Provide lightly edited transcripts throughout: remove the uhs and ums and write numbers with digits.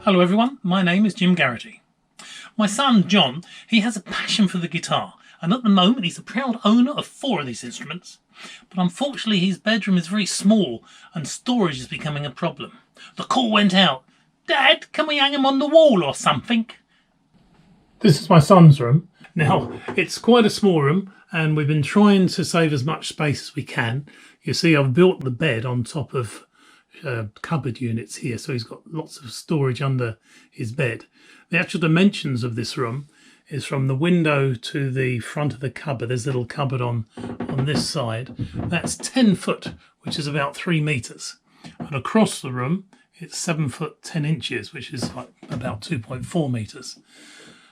Hello everyone, my name is Jim Garrity. My son John, he has a passion for the guitar, and at the moment he's the proud owner of 4 of these instruments. But unfortunately his bedroom is very small and storage is becoming a problem. The call went out, "Dad, can we hang them on the wall or something?" This is my son's room. Now, it's quite a small room and we've been trying to save as much space as we can. You see, I've built the bed on top of cupboard units here, so he's got lots of storage under his bed. The actual dimensions of this room is from the window to the front of the cupboard. There's a little cupboard on this side. That's 10 foot, which is about 3 meters. And across the room, it's 7 foot 10 inches, which is like about 2.4 meters.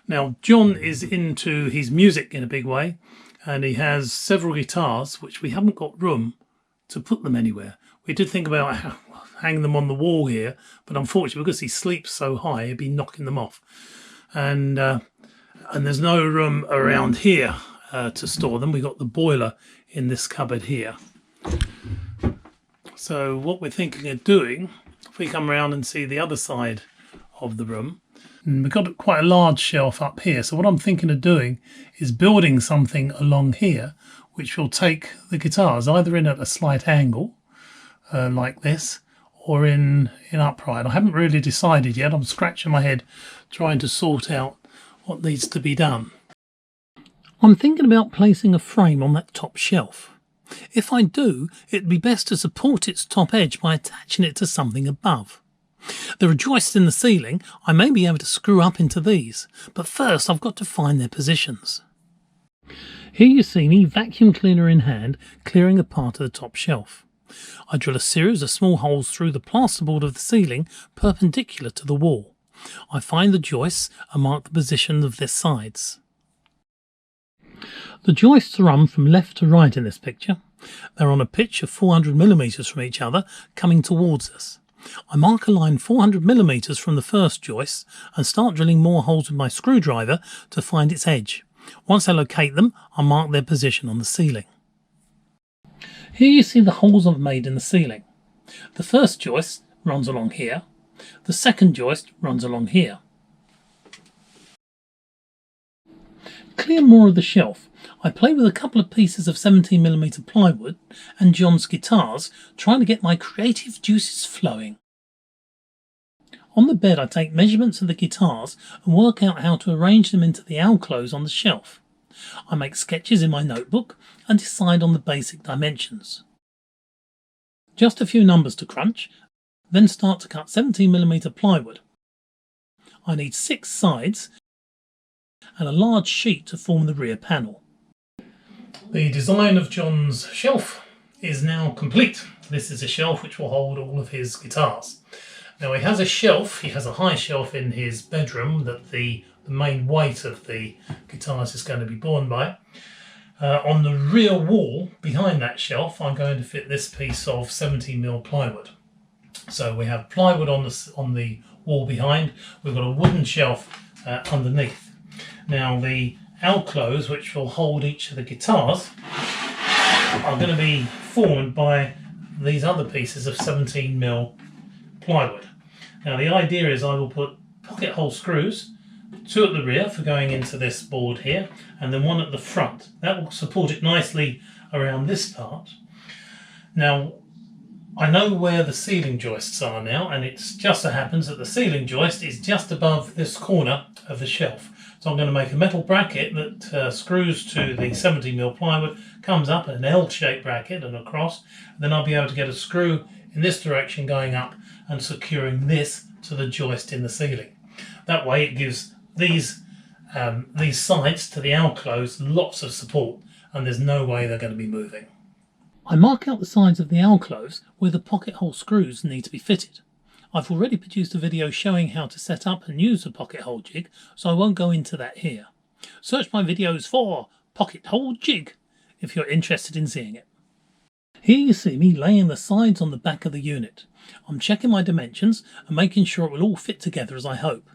Now, John is into his music in a big way, and he has several guitars, which we haven't got room to put them anywhere. We did think about hanging them on the wall here, but unfortunately, because he sleeps so high, he'd be knocking them off. And there's no room around here to store them. We've got the boiler in this cupboard here. So what we're thinking of doing, if we come around and see the other side of the room, and we've got quite a large shelf up here. So what I'm thinking of doing is building something along here, which will take the guitars either in at a slight angle, like this, or in upright. I haven't really decided yet. I'm scratching my head trying to sort out what needs to be done. I'm thinking about placing a frame on that top shelf. If I do, it'd be best to support its top edge by attaching it to something above. There are joists in the ceiling. I may be able to screw up into these, but first I've got to find their positions. Here you see me, vacuum cleaner in hand, clearing a part of the top shelf. I drill a series of small holes through the plasterboard of the ceiling, perpendicular to the wall. I find the joists and mark the position of their sides. The joists run from left to right in this picture. They're on a pitch of 400mm from each other, coming towards us. I mark a line 400mm from the first joist and start drilling more holes with my screwdriver to find its edge. Once I locate them, I mark their position on the ceiling. Here you see the holes I've made in the ceiling. The first joist runs along here. The second joist runs along here. Clear more of the shelf. I play with a couple of pieces of 17mm plywood and John's guitars, trying to get my creative juices flowing. On the bed I take measurements of the guitars and work out how to arrange them into the alcoves on the shelf. I make sketches in my notebook and decide on the basic dimensions. Just a few numbers to crunch, then start to cut 17mm plywood. I need 6 sides and a large sheet to form the rear panel. The design of John's shelf is now complete. This is a shelf which will hold all of his guitars. Now he has a high shelf in his bedroom that the main weight of the guitars is going to be borne by. On the rear wall behind that shelf I'm going to fit this piece of 17mm plywood. So we have plywood on the wall behind, we've got a wooden shelf underneath. Now the alcoves which will hold each of the guitars are going to be formed by these other pieces of 17mm plywood. Now the idea is I will put pocket hole screws, 2 at the rear for going into this board here, and then 1 at the front. That will support it nicely around this part. Now I know where the ceiling joists are now, and it just so happens that the ceiling joist is just above this corner of the shelf. So I'm going to make a metal bracket that screws to the 17mm plywood, comes up an L-shaped bracket and across, and then I'll be able to get a screw in this direction going up and securing this to the joist in the ceiling. That way it gives these sides to the alcoves lots of support, and there's no way they're going to be moving. I mark out the sides of the alcoves where the pocket hole screws need to be fitted. I've already produced a video showing how to set up and use the pocket hole jig, so I won't go into that here. Search my videos for pocket hole jig if you're interested in seeing it. Here you see me laying the sides on the back of the unit. I'm checking my dimensions and making sure it will all fit together as I hope.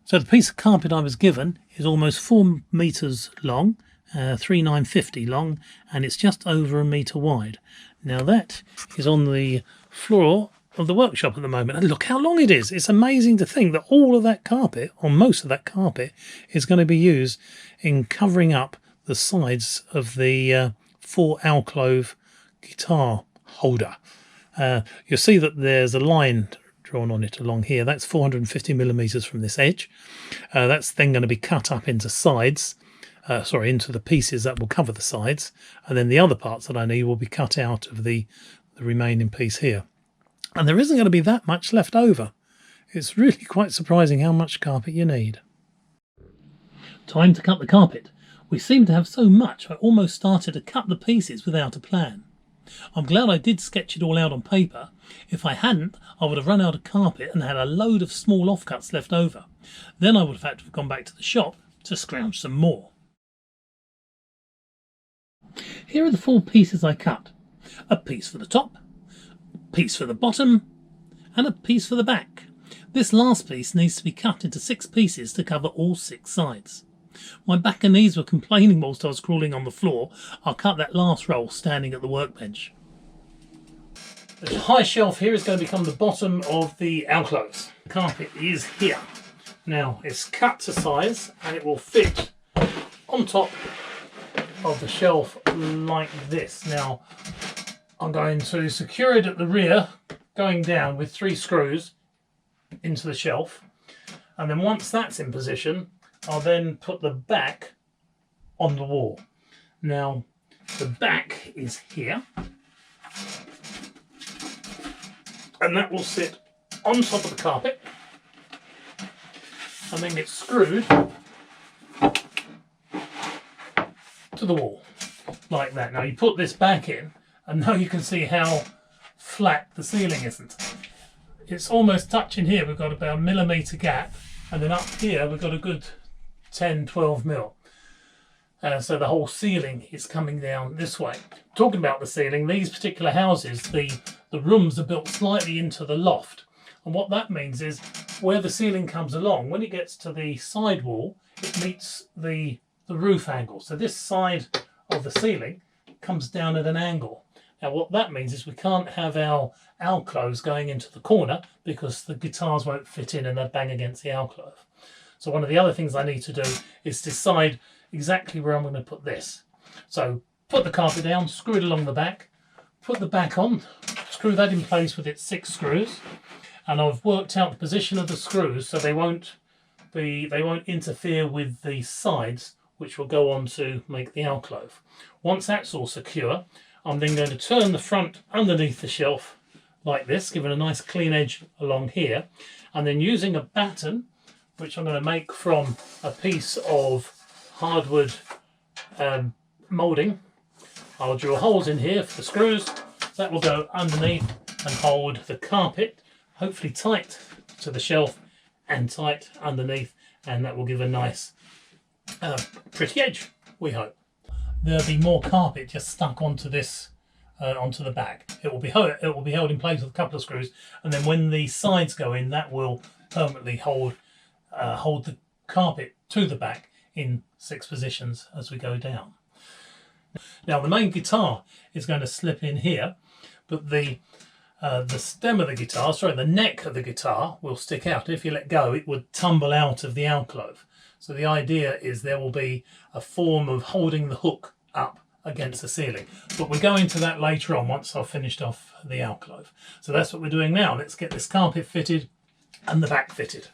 So the piece of carpet I was given is almost 4 meters long, 3,950 long, and it's just over 1 meter wide. Now that is on the floor of the workshop at the moment, and look how long it is. It's amazing to think that all of that carpet, or most of that carpet, is going to be used in covering up the sides of the 4 alcove guitar holder. You'll see that there's a line drawn on it along here. That's 450mm from this edge. That's then going to be cut up into sides, into the pieces that will cover the sides, and then the other parts that I need will be cut out of the remaining piece here. And there isn't going to be that much left over. It's really quite surprising how much carpet you need. Time to cut the carpet. We seem to have so much I almost started to cut the pieces without a plan. I'm glad I did sketch it all out on paper. If I hadn't, I would have run out of carpet and had a load of small offcuts left over. Then I would have had to have gone back to the shop to scrounge some more. Here are the 4 pieces I cut. A piece for the top, a piece for the bottom, and a piece for the back. This last piece needs to be cut into 6 pieces to cover all 6 sides. My back and knees were complaining whilst I was crawling on the floor. I'll cut that last roll standing at the workbench. The high shelf here is going to become the bottom of the alcoves. The carpet is here. Now it's cut to size and it will fit on top of the shelf like this. Now I'm going to secure it at the rear, going down with 3 screws into the shelf, and then once that's in position, I'll then put the back on the wall. Now the back is here, and that will sit on top of the carpet and then get screwed to the wall like that. Now you put this back in and now you can see how flat the ceiling isn't. It's almost touching here. We've got about a millimetre gap, and then up here we've got a good 10-12 mil. So the whole ceiling is coming down this way. Talking about the ceiling, these particular houses, the rooms are built slightly into the loft, and what that means is where the ceiling comes along, when it gets to the side wall, it meets the roof angle. So this side of the ceiling comes down at an angle. Now what that means is we can't have our alcoves going into the corner because the guitars won't fit in and they'll bang against the alcove. So one of the other things I need to do is decide exactly where I'm going to put this. So put the carpet down, screw it along the back, put the back on, screw that in place with its 6 screws, and I've worked out the position of the screws so they won't interfere with the sides, which will go on to make the alcove. Once that's all secure, I'm then going to turn the front underneath the shelf like this, giving a nice clean edge along here, and then using a batten, which I'm going to make from a piece of hardwood moulding, I'll drill holes in here for the screws. That will go underneath and hold the carpet, hopefully tight to the shelf and tight underneath, and that will give a nice pretty edge, we hope. There'll be more carpet just stuck onto this, onto the back. It will be held in place with a couple of screws, and then when the sides go in, that will permanently hold the carpet to the back in 6 positions as we go down. Now the main guitar is going to slip in here, but the stem of the guitar, the neck of the guitar will stick out. If you let go, it would tumble out of the alcove. So the idea is there will be a form of holding the hook up against the ceiling. But we'll go into that later on once I've finished off the alcove. So that's what we're doing now. Let's get this carpet fitted and the back fitted.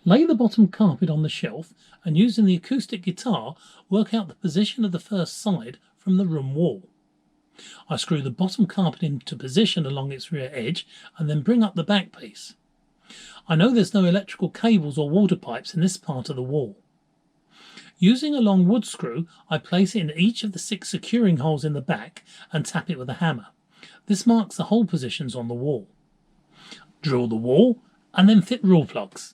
Lay the bottom carpet on the shelf and using the acoustic guitar, work out the position of the first side from the room wall. I screw the bottom carpet into position along its rear edge and then bring up the back piece. I know there's no electrical cables or water pipes in this part of the wall. Using a long wood screw, I place it in each of the 6 securing holes in the back and tap it with a hammer. This marks the hole positions on the wall. Drill the wall and then fit rule plugs.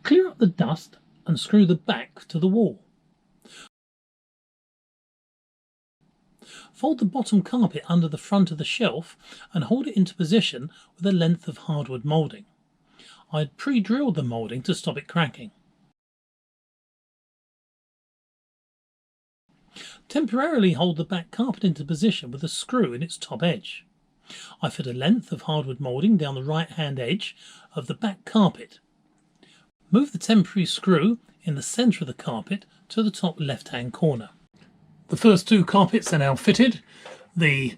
Clear up the dust and screw the back to the wall. Fold the bottom carpet under the front of the shelf and hold it into position with a length of hardwood moulding. I had pre-drilled the moulding to stop it cracking. Temporarily hold the back carpet into position with a screw in its top edge. I fit a length of hardwood moulding down the right hand edge of the back carpet. Move the temporary screw in the centre of the carpet to the top left hand corner. The first two carpets are now fitted. The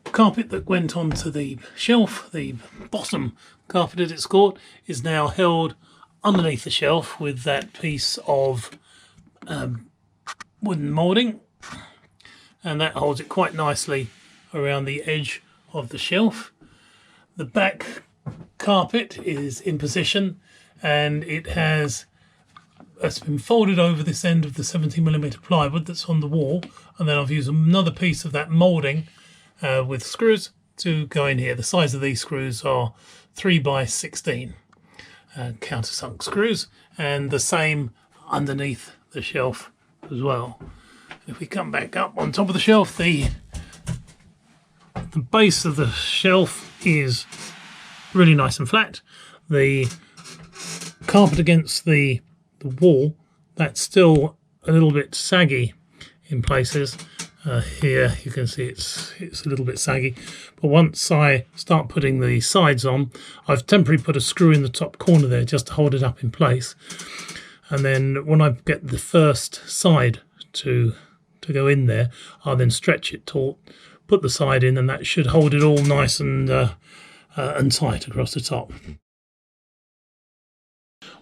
carpet that went onto the shelf, the bottom carpet at its caught, is now held underneath the shelf with that piece of wooden moulding, and that holds it quite nicely around the edge of the shelf. The back carpet is in position, and it's been folded over this end of the 70mm plywood that's on the wall, and then I've used another piece of that moulding with screws to go in here. The size of these screws are 3x16 countersunk screws, and the same underneath the shelf as well. If we come back up on top of the shelf, the base of the shelf is really nice and flat. The carpet against the wall, that's still a little bit saggy in places. Here you can see it's a little bit saggy, but once I start putting the sides on, I've temporarily put a screw in the top corner there just to hold it up in place, and then when I get the first side to go in there, I'll then stretch it taut, put the side in, and that should hold it all nice and tight across the top.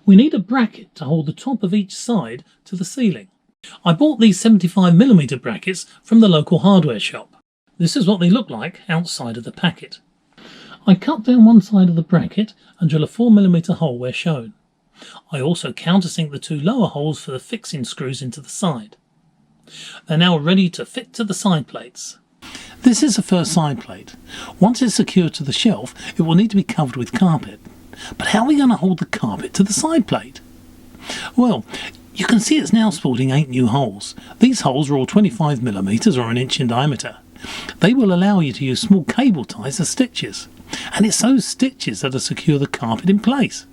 We need a bracket to hold the top of each side to the ceiling. I bought these 75mm brackets from the local hardware shop. This is what they look like outside of the packet. I cut down one side of the bracket and drill a 4mm hole where shown. I also countersink the two lower holes for the fixing screws into the side. They're now ready to fit to the side plates. This is the first side plate. Once it's secured to the shelf, it will need to be covered with carpet. But how are we going to hold the carpet to the side plate? Well, you can see it's now sporting 8 new holes. These holes are all 25mm or an inch in diameter. They will allow you to use small cable ties as stitches, and it's those stitches that'll secure the carpet in place.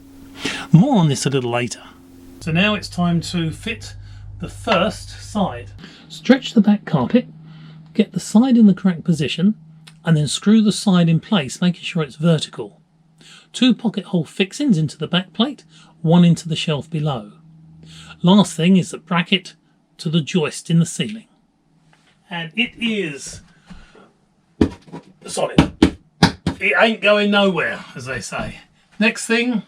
More on this a little later. So now it's time to fit the first side. Stretch the back carpet, get the side in the correct position, and then screw the side in place, making sure it's vertical. 2 pocket hole fixings into the back plate, 1 into the shelf below. Last thing is the bracket to the joist in the ceiling. And it is solid. It ain't going nowhere, as they say. Next thing,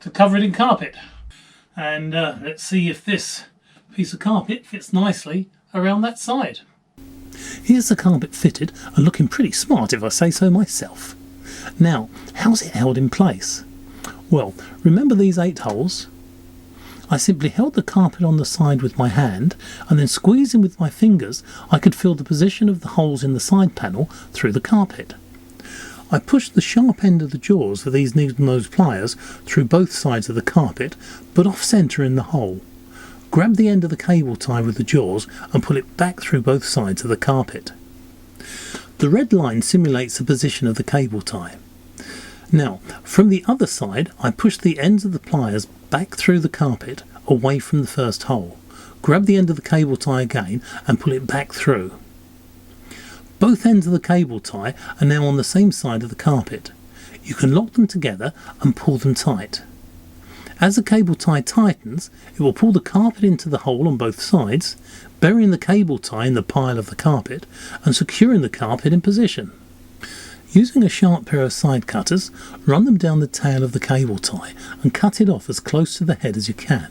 to cover it in carpet. And let's see if this piece of carpet fits nicely around that side. Here's the carpet fitted and looking pretty smart, if I say so myself. Now, how's it held in place? Well, remember these 8 holes? I simply held the carpet on the side with my hand, and then squeezing with my fingers, I could feel the position of the holes in the side panel through the carpet. I pushed the sharp end of the jaws of these needle-nose pliers through both sides of the carpet, but off-centre in the hole. Grab the end of the cable tie with the jaws and pull it back through both sides of the carpet. The red line simulates the position of the cable tie. Now, from the other side, I push the ends of the pliers back through the carpet away from the first hole. Grab the end of the cable tie again and pull it back through. Both ends of the cable tie are now on the same side of the carpet. You can lock them together and pull them tight. As the cable tie tightens, it will pull the carpet into the hole on both sides, burying the cable tie in the pile of the carpet and securing the carpet in position. Using a sharp pair of side cutters, run them down the tail of the cable tie and cut it off as close to the head as you can.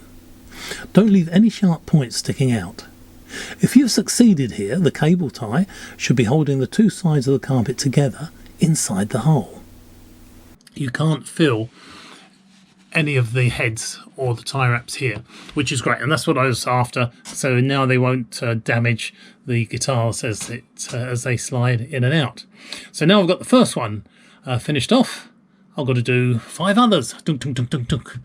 Don't leave any sharp points sticking out. If you've succeeded here, the cable tie should be holding the 2 sides of the carpet together inside the hole. You can't feel any of the heads or the tie wraps here, which is great, and that's what I was after. So now they won't damage the guitars as they slide in and out. So now I've got the first one finished off. I've got to do 5 others. Dunk, dunk, dunk, dunk, dunk.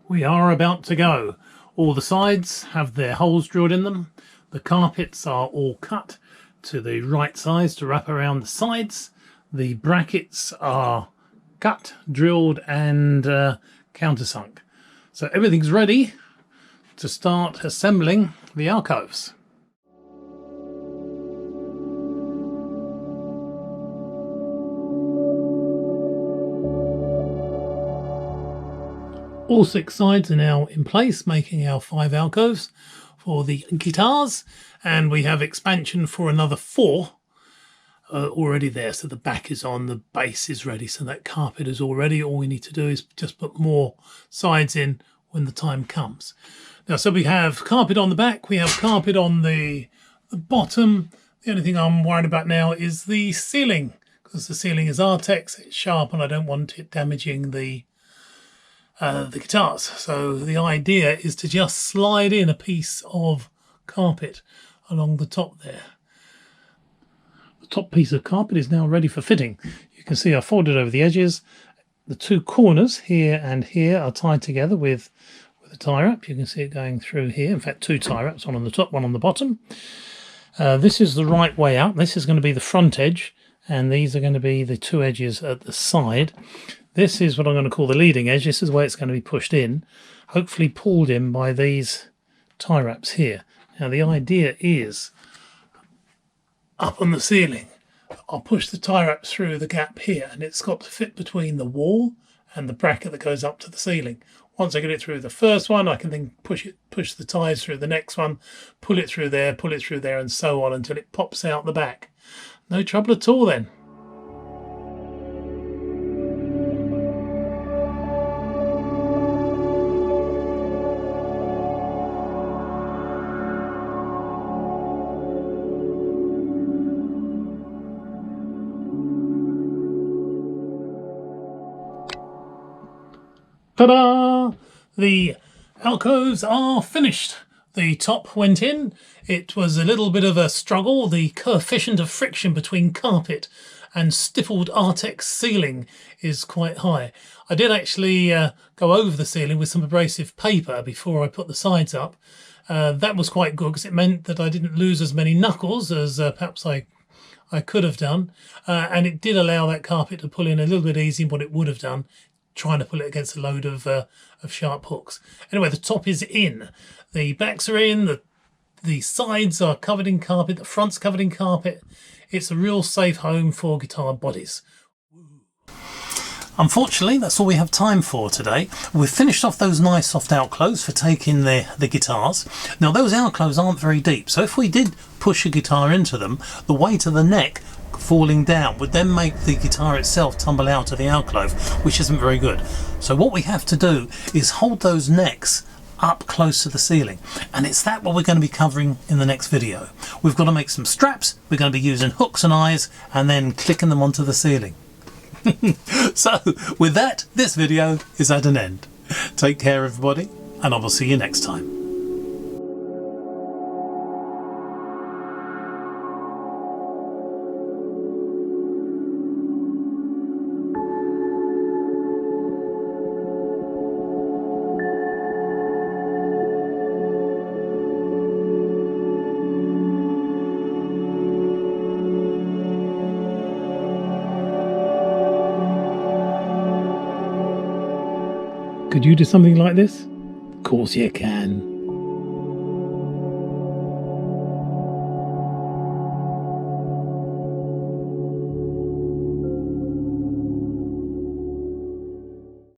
We are about to go. All the sides have their holes drilled in them. The carpets are all cut to the right size to wrap around the sides. The brackets are cut, drilled and countersunk. So everything's ready to start assembling the alcoves. All 6 sides are now in place, making our 5 alcoves for the guitars, and we have expansion for another 4 already there. So the back is on, the base is ready, so that carpet is all ready. All we need to do is just put more sides in when the time comes. Now, so we have carpet on the back, we have carpet on the bottom. The only thing I'm worried about now is the ceiling, because the ceiling is Artex, it's sharp, and I don't want it damaging the guitars. So the idea is to just slide in a piece of carpet along the top there. The top piece of carpet is now ready for fitting. You can see I folded over the edges. The 2 corners here and here are tied together with a tie wrap. You can see it going through here. In fact, 2 tie wraps, one on the top, one on the bottom. This is the right way out. This is going to be the front edge, and these are going to be the 2 edges at the side. This is what I'm going to call the leading edge. This is where it's going to be pushed in, hopefully pulled in by these tie wraps here. Now the idea is, up on the ceiling, I'll push the tie wrap through the gap here, and it's got to fit between the wall and the bracket that goes up to the ceiling. Once I get it through the first one, I can then push the ties through the next one, pull it through there, and so on until it pops out the back. No trouble at all then. Ta-da! The alcoves are finished. The top went in. It was a little bit of a struggle. The coefficient of friction between carpet and stippled Artex ceiling is quite high. I did actually go over the ceiling with some abrasive paper before I put the sides up. That was quite good because it meant that I didn't lose as many knuckles as perhaps I could have done. And it did allow that carpet to pull in a little bit easier than what it would have done trying to pull it against a load of sharp hooks. Anyway, the top is in. The backs are in, the sides are covered in carpet, the front's covered in carpet. It's a real safe home for guitar bodies. Unfortunately, that's all we have time for today. We've finished off those nice soft alcoves for taking the guitars. Now, those alcoves aren't very deep, so if we did push a guitar into them, the weight of the neck falling down would then make the guitar itself tumble out of the alcove, which isn't very good. So what we have to do is hold those necks up close to the ceiling, and it's that what we're going to be covering in the next video. We've got to make some straps, we're going to be using hooks and eyes, and then clicking them onto the ceiling. So with that, this video is at an end. Take care everybody, and I will see you next time. Could you do something like this? Of course you can.